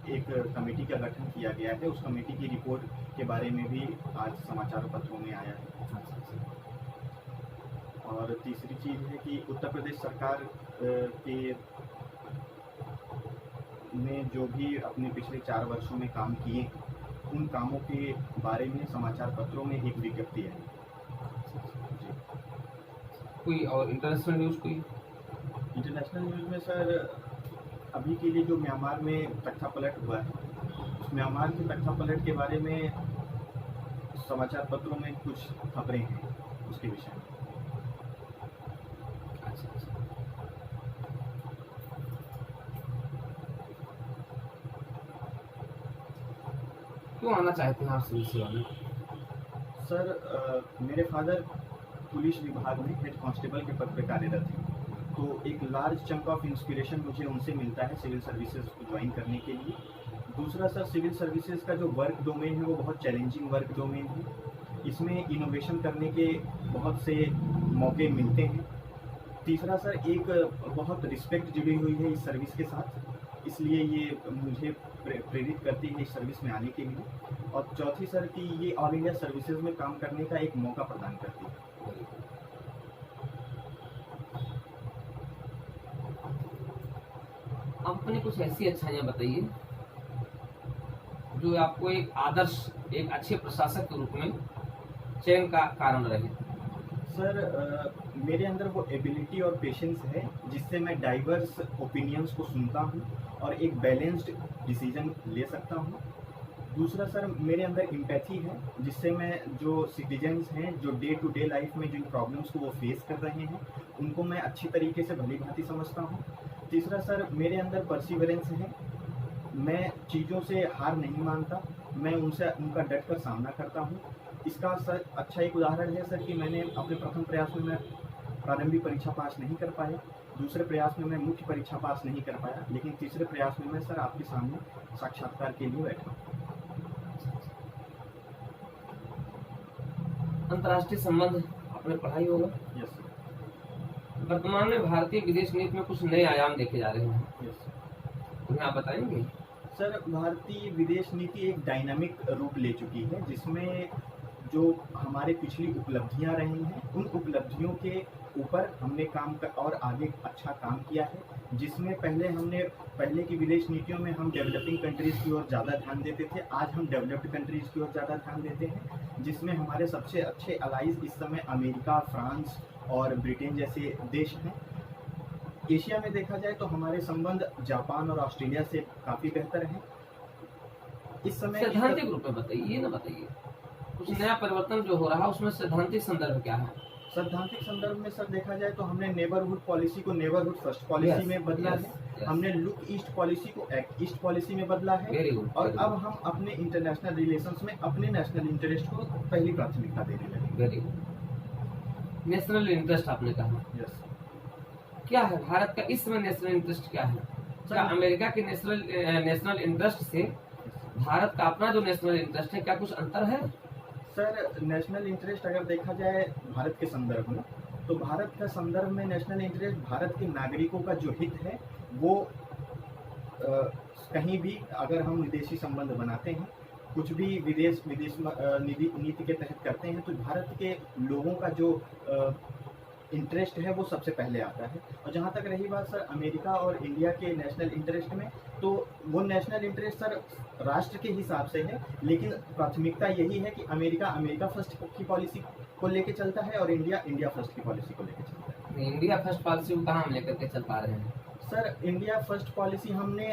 एक कमेटी का गठन किया गया है। उस कमेटी की रिपोर्ट के बारे में भी आज समाचार पत्रों में आया है। और तीसरी चीज़ है कि उत्तर प्रदेश सरकार के ने जो भी अपने पिछले 4 वर्षों में काम किए, उन कामों के बारे में समाचार पत्रों में एक विज्ञप्ति आई। जी। कोई और इंटरनेशनल न्यूज़ कोई? इंटरनेशनल न्यूज़ में सर अभी के लिए जो म्यांमार में तख्तापलट हुआ है, उस म्यांमार के तख्तापलट के बारे में समाचार पत्रों में कुछ खबरें हैं उसके विषय में। अच्छा अच्छा। क्यों आना चाहते हैं आप सिविल सेवा में? सर मेरे फादर पुलिस विभाग में हेड कांस्टेबल के पद पर कार्यरत हैं, तो एक लार्ज चंक ऑफ इंस्पिरेशन मुझे उनसे मिलता है सिविल सर्विसेज को ज्वाइन करने के लिए। दूसरा सर, सिविल सर्विसेज का जो वर्क डोमेन है वो बहुत चैलेंजिंग वर्क डोमेन है। इसमें इनोवेशन करने के बहुत से मौके मिलते हैं। तीसरा सर, एक बहुत रिस्पेक्ट जुड़ी हुई है इस सर्विस के साथ, इसलिए ये मुझे प्रेरित करती है इस सर्विस में आने के लिए। और चौथी सर कि ये ऑल इंडिया सर्विसेज में काम करने का एक मौका प्रदान करती है। आप अपनी कुछ ऐसी अच्छाइयाँ बताइए जो आपको एक आदर्श, एक अच्छे प्रशासक के रूप में चयन का कारण रहे। सर मेरे अंदर वो एबिलिटी और पेशेंस है जिससे मैं डाइवर्स ओपिनियंस को सुनता हूँ और एक बैलेंस्ड डिसीजन ले सकता हूँ। दूसरा सर, मेरे अंदर एम्पैथी है जिससे मैं जो सिटीजन्स हैं जो डे टू डे लाइफ में जिन प्रॉब्लम्स को वो फेस कर रहे हैं उनको मैं अच्छी तरीके से भली भांति समझता हूँ। तीसरा सर, मेरे अंदर परसिवरेंस है, मैं चीज़ों से हार नहीं मानता, मैं उनका डट कर सामना करता हूँ। इसका सर अच्छा एक उदाहरण है सर कि मैंने अपने प्रथम प्रयास में मैं प्रारंभिक परीक्षा पास नहीं कर पाया, दूसरे प्रयास में मैं मुख्य परीक्षा पास नहीं कर पाया, लेकिन तीसरे प्रयास में मैं सर आपके सामने साक्षात्कार के लिए बैठा हूँ। अंतर्राष्ट्रीय संबंध आपने पढ़ाई होगा। Yes sir. वर्तमान में भारतीय विदेश नीति में कुछ नए आयाम देखे जा रहे हैं, यस सर। उन्हें आप बताएंगे? सर, भारतीय विदेश नीति एक डायनामिक रूप ले चुकी है जिसमें जो हमारे पिछली उपलब्धियां रही हैं उन उपलब्धियों के ऊपर हमने और आगे अच्छा काम किया है, जिसमें पहले की विदेश नीतियों में हम डेवलपिंग कंट्रीज़ की ओर ज़्यादा ध्यान देते थे, आज हम डेवलप्ड कंट्रीज़ की ओर ज़्यादा ध्यान देते हैं, जिसमें हमारे सबसे अच्छे अलाइज इस समय अमेरिका, फ्रांस और ब्रिटेन जैसे देश हैं। एशिया में देखा जाए तो हमारे संबंध जापान और ऑस्ट्रेलिया से काफ़ी बेहतर हैं इस समय। सैद्धांतिक रूप में बताइए, ये ना बताइए कुछ नया परिवर्तन जो हो रहा है उसमें सैद्धांतिक संदर्भ क्या है? सैद्धांतिक संदर्भ में सर देखा जाए तो हमने नेबरहुड पॉलिसी को नेबरहुड फर्स्ट पॉलिसी में बदला है, हमने लुक ईस्ट पॉलिसी को एक्ट ईस्ट पॉलिसी में बदला है, और अब हम अपने इंटरनेशनल रिलेशंस में अपने नेशनल इंटरेस्ट को पहली प्राथमिकता देने लगे। Very good. नेशनल इंटरेस्ट आपने कहा। यस। क्या है भारत का इस समय नेशनल इंटरेस्ट क्या है? क्या अमेरिका के नेशनल इंटरेस्ट से भारत का अपना जो नेशनल इंटरेस्ट है क्या कुछ अंतर है? सर, नेशनल इंटरेस्ट अगर देखा जाए भारत के संदर्भ में तो भारत का संदर्भ में नेशनल इंटरेस्ट भारत के नागरिकों का जो हित है वो कहीं भी अगर हम विदेशी संबंध बनाते हैं, कुछ भी विदेश नीति के तहत करते हैं तो भारत के लोगों का जो इंटरेस्ट है वो सबसे पहले आता है। और जहाँ तक रही बात सर अमेरिका और इंडिया के नेशनल इंटरेस्ट में, तो वो नेशनल इंटरेस्ट सर राष्ट्र के हिसाब से है, लेकिन प्राथमिकता यही है कि अमेरिका फर्स्ट की पॉलिसी को लेके चलता है और इंडिया फर्स्ट की पॉलिसी को लेके चलता है। इंडिया फर्स्ट पॉलिसी को कहाँ हम लेकर के चल पा रहे हैं? सर, इंडिया फर्स्ट पॉलिसी हमने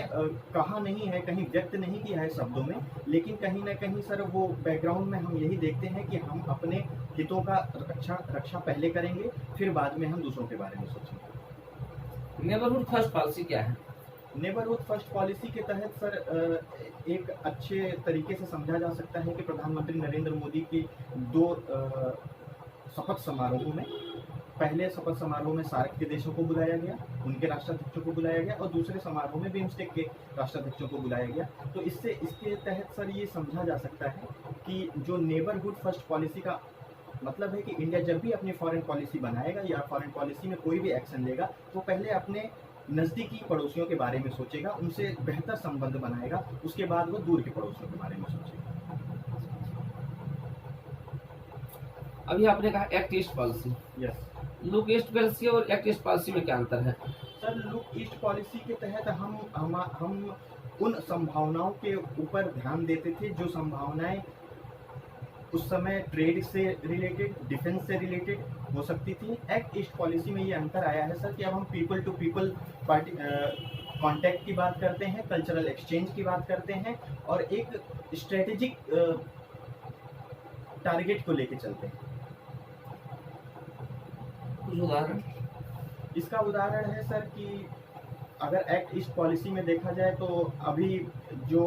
कहा नहीं है, कहीं व्यक्त नहीं किया है शब्दों में, लेकिन कहीं ना कहीं सर वो बैकग्राउंड में हम यही देखते हैं कि हम अपने हितों का रक्षा पहले करेंगे, फिर बाद में हम दूसरों के बारे में सोचेंगे। नेबरहुड फर्स्ट पॉलिसी क्या है? नेबरहुड फर्स्ट पॉलिसी के तहत सर एक अच्छे तरीके से समझा जा सकता है कि प्रधानमंत्री नरेंद्र मोदी की 2 शपथ समारोहों में, पहले शपथ समारोह में सार्क के देशों को बुलाया गया, उनके राष्ट्राध्यक्षों को बुलाया गया, और दूसरे समारोह में बिम्स्टेक के राष्ट्राध्यक्षों को बुलाया गया। तो इसके तहत सर ये समझा जा सकता है कि जो नेबरहुड फर्स्ट पॉलिसी का मतलब है कि इंडिया जब भी अपनी फॉरेन पॉलिसी बनाएगा या फॉरेन पॉलिसी में कोई भी एक्शन लेगा तो पहले अपने नज़दीकी पड़ोसियों के बारे में सोचेगा, उनसे बेहतर संबंध बनाएगा, उसके बाद वो दूर के पड़ोसियों के बारे में सोचेगा। अभी आपने कहा act east policy, yes look east policy और एक्ट ईस्ट पॉलिसी में क्या अंतर है? सर, लुक ईस्ट पॉलिसी के तहत हम उन संभावनाओं के ऊपर ध्यान देते थे जो संभावनाएं उस समय ट्रेड से रिलेटेड, डिफेंस से रिलेटेड हो सकती थी। एक्ट ईस्ट पॉलिसी में ये अंतर आया है सर कि अब हम पीपल टू पीपल कांटेक्ट की बात करते हैं, कल्चरल एक्सचेंज की बात करते हैं और एक स्ट्रेटेजिक टारगेट को लेके चलते हैं। कुछ उदाहरण? इसका उदाहरण है सर कि अगर एक्ट ईस्ट पॉलिसी में देखा जाए तो अभी जो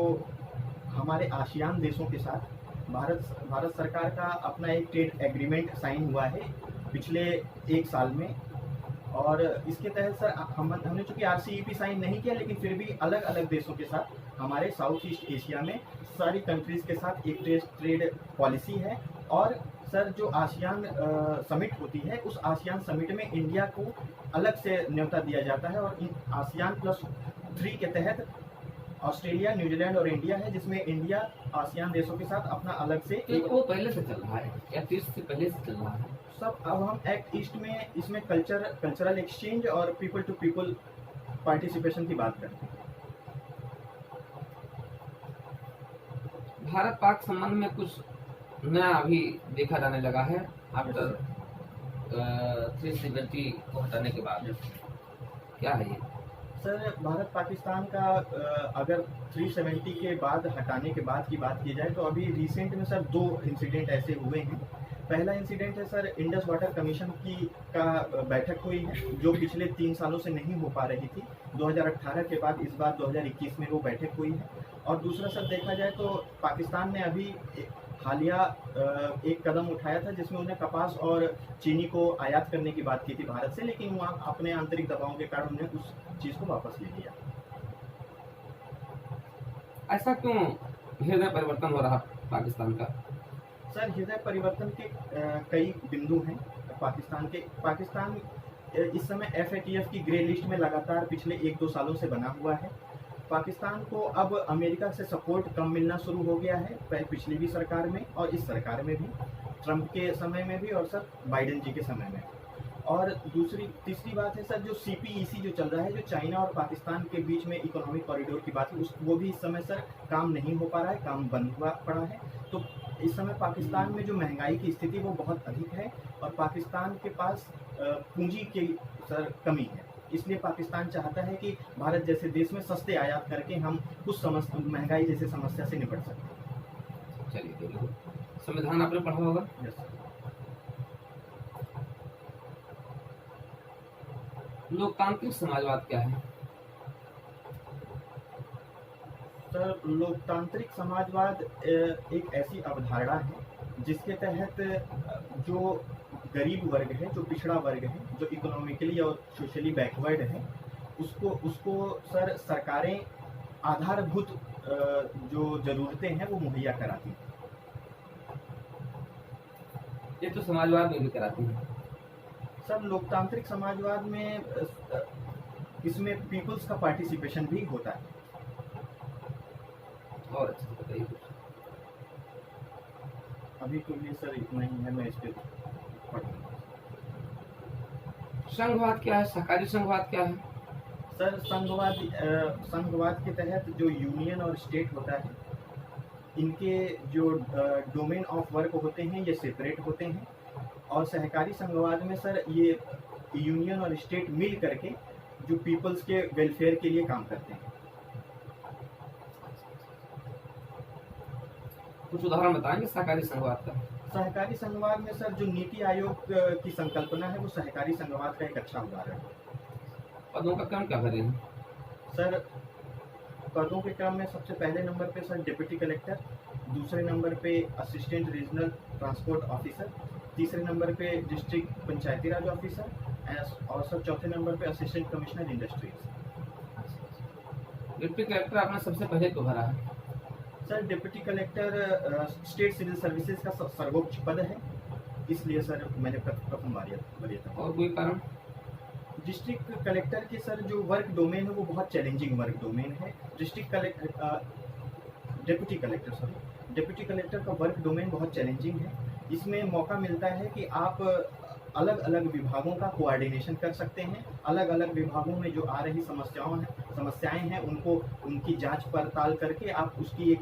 हमारे आसियान देशों के साथ भारत सरकार का अपना एक ट्रेड एग्रीमेंट साइन हुआ है पिछले 1 साल में, और इसके तहत सर हमने चूंकि RCEP साइन नहीं किया, लेकिन फिर भी अलग अलग देशों के साथ हमारे साउथ ईस्ट एशिया में सारी कंट्रीज के साथ एक ट्रेड पॉलिसी है। और सर जो आसियान समिट होती है, उस आसियान समिट में इंडिया को अलग से न्योता दिया जाता है, और आसियान +3 के तहत ऑस्ट्रेलिया, न्यूजीलैंड और इंडिया है, जिसमें इंडिया आसियान देशों के साथ अपना अलग से तो वो पहले से चल रहा है, एक्ट ईस्ट से पहले से चल रहा है सब। अब हम एक्ट ईस्ट में इसमें कल्चरल एक्सचेंज और पीपल टू पीपल पार्टिसिपेशन की बात करते हैं। भारत पाक संबंध में कुछ नया अभी देखा जाने लगा है आफ्टर 370 को हटाने के बाद, क्या है ये? सर, भारत पाकिस्तान का अगर 370 के बाद हटाने के बाद की बात की जाए तो अभी रिसेंट में सर 2 इंसिडेंट ऐसे हुए हैं। पहला इंसिडेंट है सर, इंडस वाटर कमीशन का बैठक हुई है जो पिछले 3 सालों से नहीं हो पा रही थी। 2018 के बाद इस बार 2021 में वो बैठक हुई है। और दूसरा सर देखा जाए तो पाकिस्तान ने अभी हालिया एक कदम उठाया था जिसमें उन्हें कपास और चीनी को आयात करने की बात की थी भारत से, लेकिन वहाँ अपने आंतरिक दबावों के कारण उन्हें उस चीज़ को वापस ले लिया। ऐसा क्यों हृदय परिवर्तन हो रहा पाकिस्तान का? सर, हृदय परिवर्तन के कई बिंदु हैं पाकिस्तान इस समय FATF की ग्रे लिस्ट में लगातार पिछले 1-2 सालों से बना हुआ है। पाकिस्तान को अब अमेरिका से सपोर्ट कम मिलना शुरू हो गया है, पिछली भी सरकार में और इस सरकार में भी, ट्रंप के समय में भी और सर बाइडेन जी के समय में। और तीसरी बात है सर, जो CPEC जो चल रहा है, जो चाइना और पाकिस्तान के बीच में इकोनॉमिक कॉरिडोर की बात है, वो भी इस समय सर काम नहीं हो पा रहा है, काम बंद हुआ पड़ा है। तो इस समय पाकिस्तान में जो महंगाई की स्थिति वो बहुत अधिक है और पाकिस्तान के पास पूंजी की सर कमी है। इसलिए पाकिस्तान चाहता है कि भारत जैसे देश में सस्ते आयात करके हम कुछ महंगाई जैसे समस्या से निपट सकें। चलिए, बिल्कुल। संविधान आपने पढ़ा होगा? यस लोकतांत्रिक समाजवाद क्या है? सर, लोकतांत्रिक समाजवाद एक ऐसी अवधारणा है जिसके तहत जो गरीब वर्ग है, जो पिछड़ा वर्ग है, जो इकोनॉमिकली और सोशली बैकवर्ड है, उसको सर सरकारें आधारभूत जो ज़रूरतें हैं वो मुहैया कराती हैं। ये तो समाजवाद में भी कराती है। सर, लोकतांत्रिक समाजवाद में इसमें पीपल्स का पार्टिसिपेशन भी होता है। और अच्छे से बताइए कुछ। अभी के लिए सर इतना ही है, मैं इस पे पढ़ूंगा। संघवाद क्या है? सहकारी संघवाद क्या है? सर, संघवाद के तहत जो यूनियन और स्टेट होता है, इनके जो डोमेन ऑफ वर्क होते हैं ये सेपरेट होते हैं। और सहकारी संघवाद में सर ये यूनियन और स्टेट मिल करके जो पीपल्स के वेलफेयर के लिए काम करते हैं। कुछ उदाहरण बताएंगे सहकारी संघवाद का? सहकारी संघवाद में सर जो नीति आयोग की संकल्पना है वो सहकारी संघवाद का एक अच्छा उदाहरण है। पदों का क्रम क्या करें? सर, पदों के क्रम में सबसे पहले नंबर पे सर डिप्टी कलेक्टर, दूसरे नंबर पे असिस्टेंट रीजनल ट्रांसपोर्ट ऑफिसर, तीसरे नंबर पे डिस्ट्रिक्ट पंचायती राज ऑफिसर और सर चौथे नंबर पे assistant commissioner industries. Deputy collector आपने सबसे पहले क्यों भरा है? Sir, deputy collector state civil services का सर्वोच्च पद है, इसलिए सर मैंने प्रथम बार भरी था। और कोई कारण? डिस्ट्रिक्ट कलेक्टर के सर जो वर्क डोमेन है वो बहुत चैलेंजिंग वर्क डोमेन है। डिस्ट्रिक्ट कलेक्टर डेप्यूटी कलेक्टर का वर्क डोमेन बहुत चैलेंजिंग है। इसमें मौका मिलता है कि आप अलग अलग विभागों का कोऑर्डिनेशन कर सकते हैं। अलग अलग विभागों में जो आ रही समस्याएं हैं उनको उनकी जांच पड़ताल करके आप उसकी एक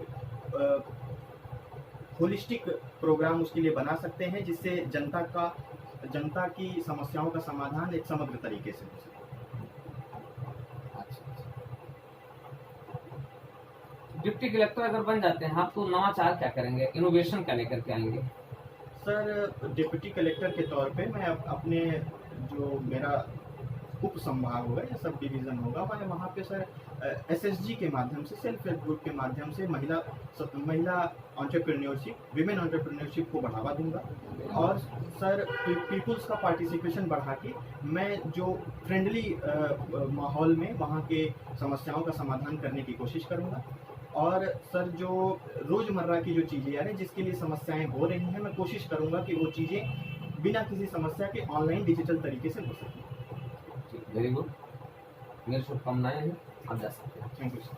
होलिस्टिक प्रोग्राम उसके लिए बना सकते हैं, जिससे जनता की समस्याओं का समाधान एक समग्र तरीके से हो सके। डिप्टी कलेक्टर अगर बन जाते हैं आप तो नवाचार क्या करेंगे, इनोवेशन क्या लेकर के आएंगे? सर डिप्टी कलेक्टर के तौर पे मैं अपने जो मेरा उप संभाग होगा या सब डिवीज़न होगा, मैं वहाँ पे सर एसएसजी के माध्यम से, सेल्फ हेल्प ग्रुप के माध्यम से महिला एंटरप्रेन्योरशिप, विमेन एंटरप्रेन्योरशिप को बढ़ावा दूंगा। और सर पीपुल्स का पार्टिसिपेशन बढ़ा के मैं जो फ्रेंडली माहौल में वहाँ के समस्याओं का समाधान करने की कोशिश करूँगा। और सर जो रोज़मर्रा की जो चीज़ें आ रही जिसके लिए समस्याएं हो रही हैं, मैं कोशिश करूँगा कि वो चीज़ें बिना किसी समस्या के ऑनलाइन डिजिटल तरीके से हो सकें। वेरी गुड, मेरी शुभकामनाएं हैं, आप जा सकते हैं। Thank you sir.